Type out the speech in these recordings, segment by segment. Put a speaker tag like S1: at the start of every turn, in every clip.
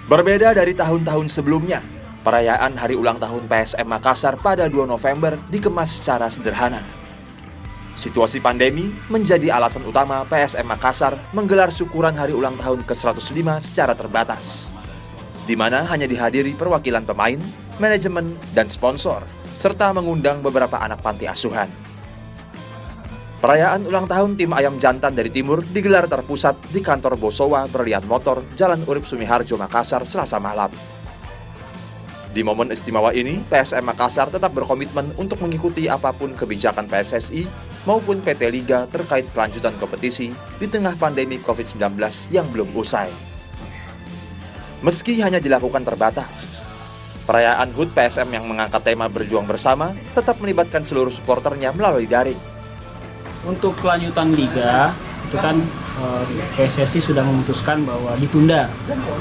S1: Berbeda dari tahun-tahun sebelumnya, perayaan hari ulang tahun PSM Makassar pada 2 November dikemas secara sederhana. Situasi pandemi menjadi alasan utama PSM Makassar menggelar syukuran hari ulang tahun ke-105 secara terbatas, di mana hanya dihadiri perwakilan pemain, manajemen, dan sponsor, serta mengundang beberapa anak panti asuhan. Perayaan ulang tahun tim Ayam Jantan dari Timur digelar terpusat di kantor Bosowa Berlian Motor, Jalan Urip Sumiharjo, Makassar, Selasa malam. Di momen istimewa ini, PSM Makassar tetap berkomitmen untuk mengikuti apapun kebijakan PSSI maupun PT Liga terkait kelanjutan kompetisi di tengah pandemi COVID-19 yang belum usai. Meski hanya dilakukan terbatas, perayaan HUT PSM yang mengangkat tema Berjuang Bersama tetap melibatkan seluruh supporternya melalui daring.
S2: Untuk kelanjutan Liga, itu kan PSSI sudah memutuskan bahwa ditunda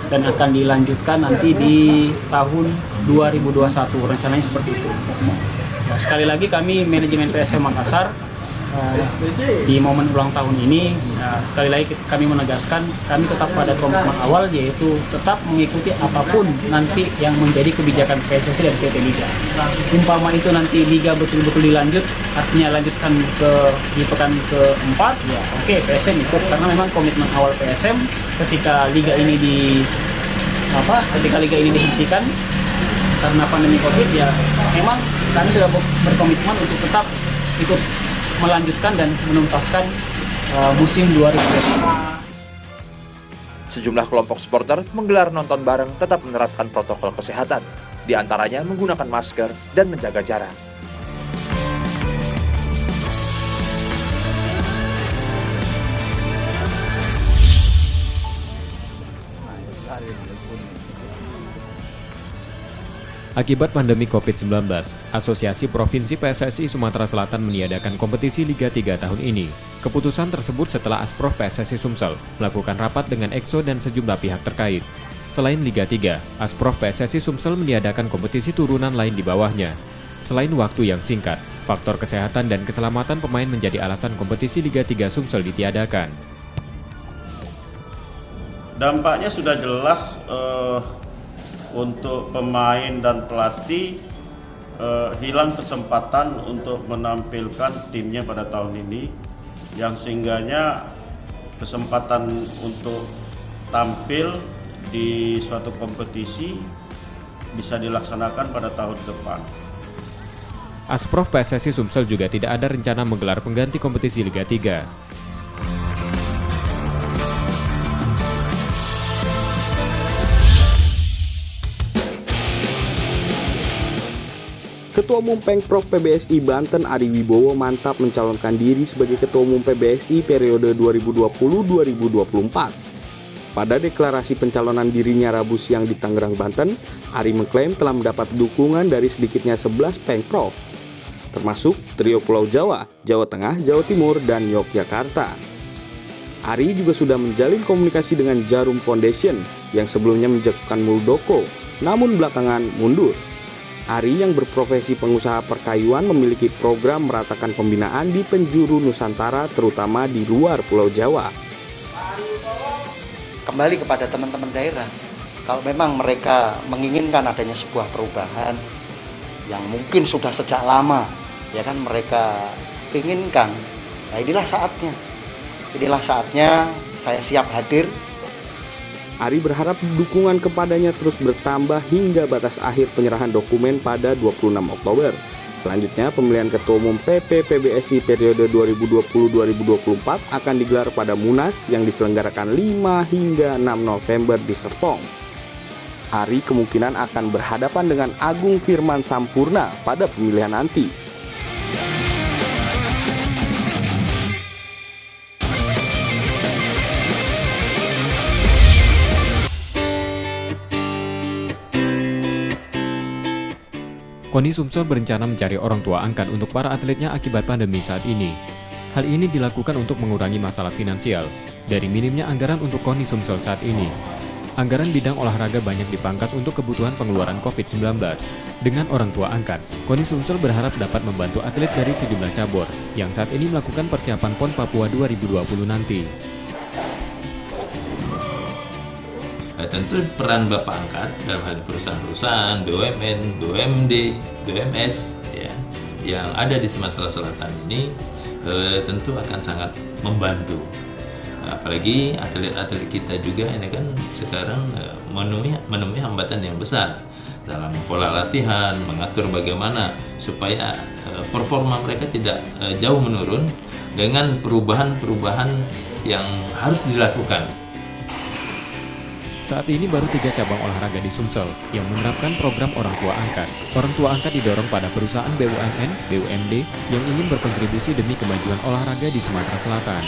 S2: dan akan dilanjutkan nanti di tahun 2021, rencananya seperti itu. Nah, sekali lagi kami manajemen PSM Makassar di momen ulang tahun ini, sekali lagi kami menegaskan kami tetap pada komitmen awal, yaitu tetap mengikuti apapun nanti yang menjadi kebijakan PSSI dan PT Liga. Umpama itu nanti Liga betul-betul dilanjut, artinya lanjutkan di pekan keempat, ya oke, PSM ikut, karena memang komitmen awal PSM ketika Liga ini dihentikan karena pandemi COVID, ya memang kami sudah berkomitmen untuk tetap ikut melanjutkan dan menuntaskan musim 2020.
S1: Sejumlah kelompok supporter menggelar nonton bareng tetap menerapkan protokol kesehatan, di antaranya menggunakan masker dan menjaga jarak.
S3: Akibat pandemi COVID-19, Asosiasi Provinsi PSSI Sumatera Selatan meniadakan kompetisi Liga 3 tahun ini. Keputusan tersebut setelah Asprof PSSI Sumsel melakukan rapat dengan EXO dan sejumlah pihak terkait. Selain Liga 3, Asprof PSSI Sumsel meniadakan kompetisi turunan lain di bawahnya. Selain waktu yang singkat, faktor kesehatan dan keselamatan pemain menjadi alasan kompetisi Liga 3 Sumsel ditiadakan.
S4: Dampaknya sudah jelas untuk pemain dan pelatih hilang kesempatan untuk menampilkan timnya pada tahun ini, yang sehingganya kesempatan untuk tampil di suatu kompetisi bisa dilaksanakan pada tahun depan.
S3: Asprof PSSI Sumsel juga tidak ada rencana menggelar pengganti kompetisi Liga 3.
S5: Ketua Umum Pengprov PBSI Banten Ari Wibowo mantap mencalonkan diri sebagai Ketua Umum PBSI periode 2020-2024. Pada deklarasi pencalonan dirinya Rabu siang di Tangerang, Banten, Ari mengklaim telah mendapat dukungan dari sedikitnya 11 Pengprov, termasuk trio Pulau Jawa, Jawa Tengah, Jawa Timur, dan Yogyakarta. Ari juga sudah menjalin komunikasi dengan Jarum Foundation yang sebelumnya menjatuhkan Muldoko, namun belakangan mundur. Ari yang berprofesi pengusaha perkayuan memiliki program meratakan pembinaan di penjuru Nusantara, terutama di luar Pulau Jawa.
S6: Kembali kepada teman-teman daerah, kalau memang mereka menginginkan adanya sebuah perubahan yang mungkin sudah sejak lama, ya kan, mereka inginkan, nah inilah saatnya saya siap hadir.
S5: Ari berharap dukungan kepadanya terus bertambah hingga batas akhir penyerahan dokumen pada 26 Oktober. Selanjutnya, pemilihan Ketua Umum PP PBSI periode 2020-2024 akan digelar pada Munas yang diselenggarakan 5 hingga 6 November di Serpong. Ari kemungkinan akan berhadapan dengan Agung Firman Sampurna pada pemilihan nanti.
S3: KONI Sumsel berencana mencari orang tua angkat untuk para atletnya akibat pandemi saat ini. Hal ini dilakukan untuk mengurangi masalah finansial dari minimnya anggaran untuk KONI Sumsel saat ini. Anggaran bidang olahraga banyak dipangkas untuk kebutuhan pengeluaran COVID-19. Dengan orang tua angkat, KONI Sumsel berharap dapat membantu atlet dari sejumlah cabur yang saat ini melakukan persiapan PON Papua 2020 nanti.
S7: tentu peran Bapak Angkat dalam hal perusahaan-perusahaan, BUMN, BUMD, BUMS ya, yang ada di Sumatera Selatan ini tentu akan sangat membantu. Apalagi atlet-atlet kita juga ini kan sekarang menemui hambatan yang besar dalam pola latihan, mengatur bagaimana supaya performa mereka tidak jauh menurun dengan perubahan-perubahan yang harus dilakukan.
S3: Saat ini baru 3 cabang olahraga di Sumsel yang menerapkan program orang tua angkat. Orang tua angkat didorong pada perusahaan BUMN, BUMD yang ingin berkontribusi demi kemajuan olahraga di Sumatera Selatan.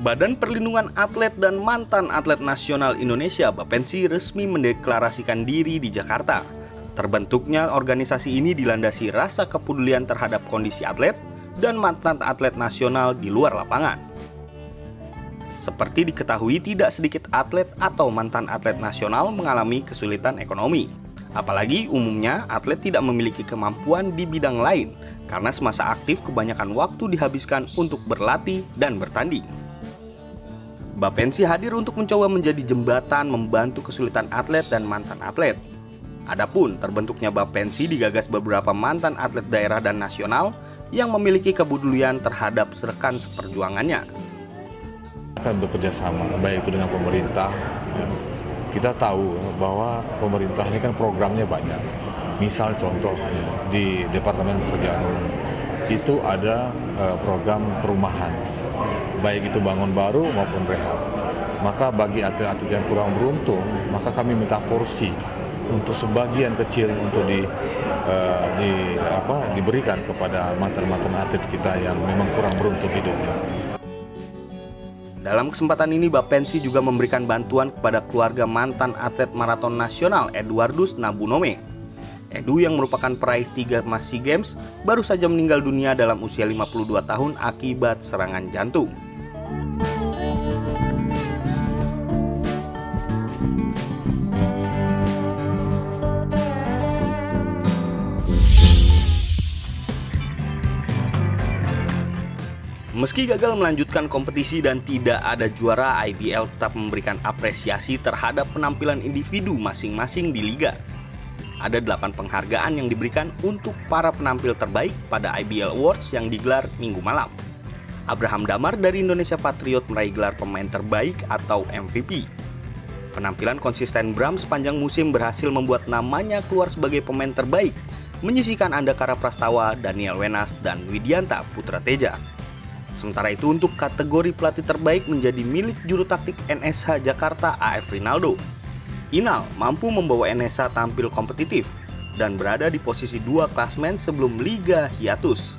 S5: Badan Perlindungan Atlet dan Mantan Atlet Nasional Indonesia (Bappensi) resmi mendeklarasikan diri di Jakarta. Terbentuknya organisasi ini dilandasi rasa kepedulian terhadap kondisi atlet dan mantan atlet nasional di luar lapangan. Seperti diketahui, tidak sedikit atlet atau mantan atlet nasional mengalami kesulitan ekonomi. Apalagi umumnya atlet tidak memiliki kemampuan di bidang lain karena semasa aktif kebanyakan waktu dihabiskan untuk berlatih dan bertanding. Bappensi hadir untuk mencoba menjadi jembatan membantu kesulitan atlet dan mantan atlet. Adapun terbentuknya Bappensi digagas beberapa mantan atlet daerah dan nasional yang memiliki kepedulian terhadap rekan seperjuangannya.
S8: Akan bekerja sama, baik itu dengan pemerintah. Kita tahu bahwa pemerintah ini kan programnya banyak. Misal contoh di Departemen Pekerjaan Umum itu ada program perumahan, baik itu bangun baru maupun rehab. Maka bagi atlet-atlet yang kurang beruntung, maka kami minta porsi untuk sebagian kecil untuk diberikan kepada mantan-mantan atlet kita yang memang kurang beruntung hidupnya.
S5: Dalam kesempatan ini, Bappensi juga memberikan bantuan kepada keluarga mantan atlet maraton nasional Edwardus Nabunome. Edu yang merupakan peraih 3 emas SEA Games baru saja meninggal dunia dalam usia 52 tahun akibat serangan jantung. Meski gagal melanjutkan kompetisi dan tidak ada juara, IBL tetap memberikan apresiasi terhadap penampilan individu masing-masing di liga. Ada 8 penghargaan yang diberikan untuk para penampil terbaik pada IBL Awards yang digelar Minggu malam. Abraham Damar dari Indonesia Patriot meraih gelar pemain terbaik atau MVP. Penampilan konsisten Bram sepanjang musim berhasil membuat namanya keluar sebagai pemain terbaik, menyisihkan Andakara Prastawa, Daniel Wenas, dan Widianta Putra Teja. Sementara itu untuk kategori pelatih terbaik menjadi milik juru taktik NSH Jakarta AF Rinaldo. Inal mampu membawa NSH tampil kompetitif dan berada di posisi 2 klasmen sebelum Liga hiatus.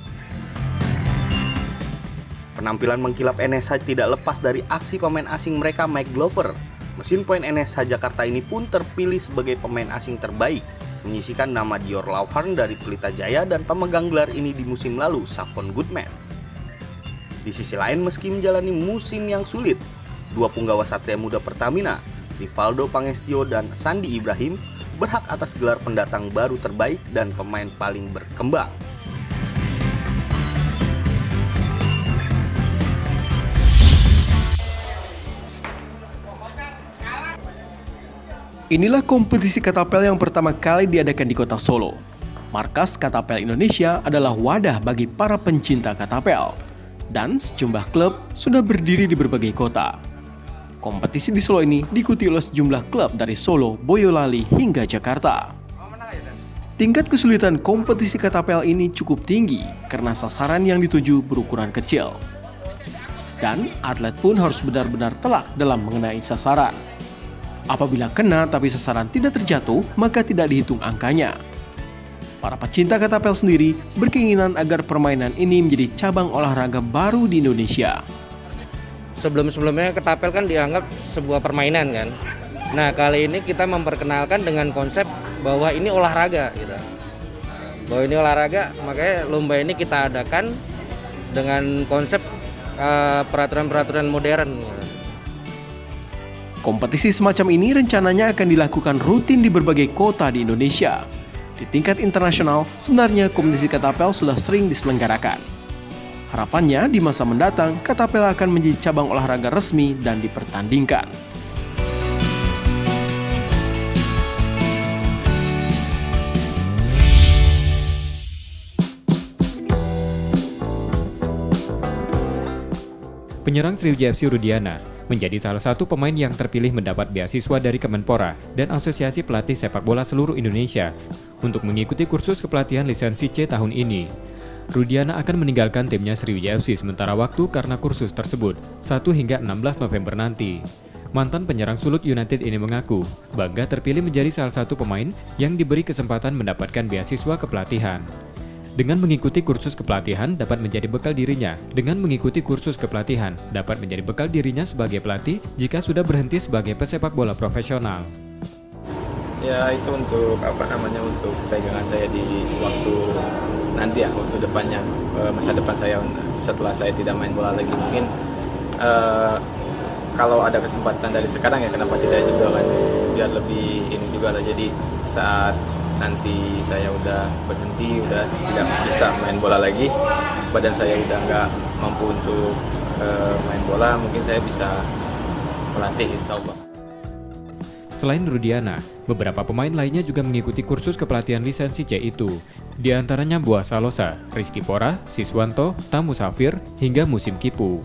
S5: Penampilan mengkilap NSH tidak lepas dari aksi pemain asing mereka Mike Glover. Mesin poin NSH Jakarta ini pun terpilih sebagai pemain asing terbaik, menyisihkan nama Dior Lauharn dari Pelita Jaya dan pemegang gelar ini di musim lalu, Savon Goodman. Di sisi lain, meski menjalani musim yang sulit, 2 punggawa Satria Muda Pertamina, Rivaldo Pangestio dan Sandi Ibrahim, berhak atas gelar pendatang baru terbaik dan pemain paling berkembang.
S9: Inilah kompetisi Katapel yang pertama kali diadakan di kota Solo. Markas Katapel Indonesia adalah wadah bagi para pencinta Katapel. Dan sejumlah klub sudah berdiri di berbagai kota. Kompetisi di Solo ini diikuti oleh sejumlah klub dari Solo, Boyolali, hingga Jakarta. Tingkat kesulitan kompetisi Katapel ini cukup tinggi karena sasaran yang dituju berukuran kecil. Dan atlet pun harus benar-benar telak dalam mengenai sasaran. Apabila kena tapi sasaran tidak terjatuh, maka tidak dihitung angkanya. Para pecinta Katapel sendiri berkeinginan agar permainan ini menjadi cabang olahraga baru di Indonesia.
S10: Sebelum-sebelumnya Katapel kan dianggap sebuah permainan kan. Nah kali ini kita memperkenalkan dengan konsep bahwa ini olahraga gitu. Bahwa ini olahraga, makanya lomba ini kita adakan dengan konsep peraturan-peraturan modern.
S9: Kompetisi semacam ini rencananya akan dilakukan rutin di berbagai kota di Indonesia. Di tingkat internasional, sebenarnya kompetisi ketapel sudah sering diselenggarakan. Harapannya di masa mendatang, ketapel akan menjadi cabang olahraga resmi dan dipertandingkan.
S3: Penyerang Sriwijaya FC Rudiana menjadi salah satu pemain yang terpilih mendapat beasiswa dari Kemenpora dan Asosiasi Pelatih Sepak Bola Seluruh Indonesia untuk mengikuti kursus kepelatihan lisensi C tahun ini. Rudiana akan meninggalkan timnya Sriwijaya FC sementara waktu karena kursus tersebut 1 hingga 16 November nanti. Mantan penyerang Sulut United ini mengaku bangga terpilih menjadi salah satu pemain yang diberi kesempatan mendapatkan beasiswa kepelatihan. Dengan mengikuti kursus kepelatihan dapat menjadi bekal dirinya. Sebagai pelatih jika sudah berhenti sebagai pesepak bola profesional.
S11: Ya itu untuk untuk pegangan saya di waktu nanti ya, waktu depannya, masa depan saya setelah saya tidak main bola lagi. Mungkin kalau ada kesempatan dari sekarang ya kenapa tidak juga kan, biar lebih ini juga lah. Jadi saat nanti saya udah berhenti, udah tidak bisa main bola lagi, badan saya udah nggak mampu untuk main bola, mungkin saya bisa melatih, insya Allah.
S3: Selain Rudiana, beberapa pemain lainnya juga mengikuti kursus kepelatihan lisensi C itu. Di antaranya Buah Salosa, Rizky Pora, Siswanto, Tamu Safir, hingga Musim Kipu.